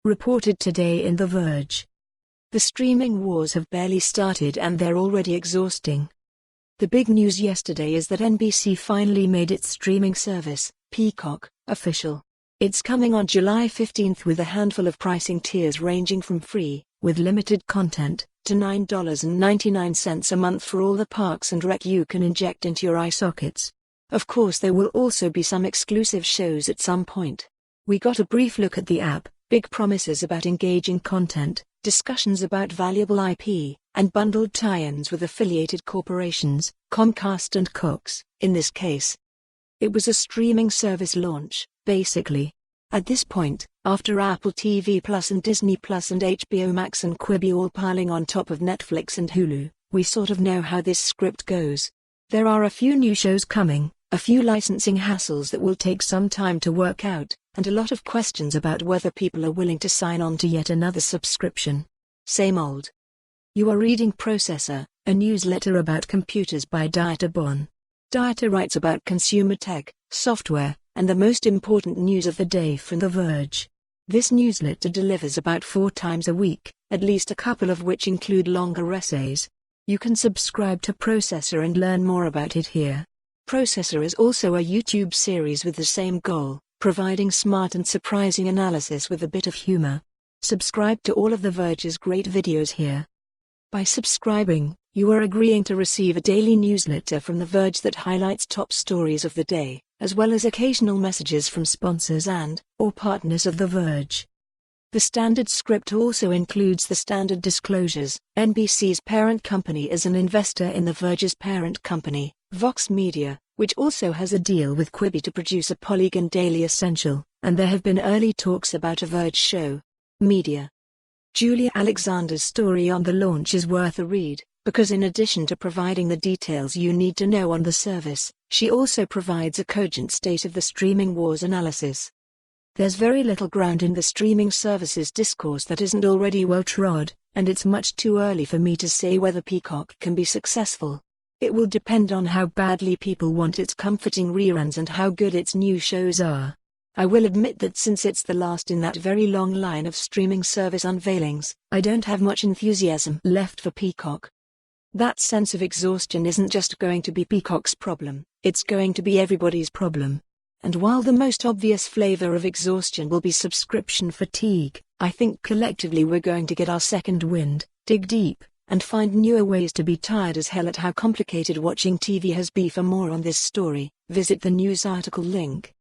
reported today in The Verge. The streaming wars have barely started and they're already exhausting. The big news yesterday is that NBC finally made its streaming service, Peacock, official. It's coming on July 15th with a handful of pricing tiers ranging from free, with limited content, to $9.99 a month for all the parks and rec you can inject into your eye sockets. Of course there will also be some exclusive shows at some point. We got a brief look at the app, big promises about engaging content, discussions about valuable IP, and bundled tie-ins with affiliated corporations, Comcast and Cox, in this case. It was a streaming service launch, basically. At this point, after Apple TV Plus and Disney Plus and HBO Max and Quibi all piling on top of Netflix and Hulu, we sort of know how this script goes. There are a few new shows coming, a few licensing hassles that will take some time to work out, and a lot of questions about whether people are willing to sign on to yet another subscription. Same old. You are reading Processor, a newsletter about computers by Dieter Bohn. Dieter writes about consumer tech, software, and the most important news of the day from The Verge. This newsletter delivers about 4 times a week, at least a couple of which include longer essays. You can subscribe to Processor and learn more about it here. Processor is also a YouTube series with the same goal, providing smart and surprising analysis with a bit of humor. Subscribe to all of The Verge's great videos here. By subscribing, you are agreeing to receive a daily newsletter from The Verge that highlights top stories of the day, as well as occasional messages from sponsors and/or partners of The Verge. The standard script also includes the standard disclosures. NBC's parent company is an investor in The Verge's parent company, Vox Media, which also has a deal with Quibi to produce a Polygon Daily Essential, and there have been early talks about a Verge show. Media. Julia Alexander's story on the launch is worth a read, because in addition to providing the details you need to know on the service, she also provides a cogent state of the streaming wars analysis. There's very little ground in the streaming services discourse that isn't already well trod, and it's much too early for me to say whether Peacock can be successful. It will depend on how badly people want its comforting reruns and how good its new shows are. I will admit that since it's the last in that very long line of streaming service unveilings, I don't have much enthusiasm left for Peacock. That sense of exhaustion isn't just going to be Peacock's problem, it's going to be everybody's problem. And while the most obvious flavor of exhaustion will be subscription fatigue, I think collectively we're going to get our second wind, dig deep, and find newer ways to be tired as hell at how complicated watching TV has been. For more on this story, visit the news article link.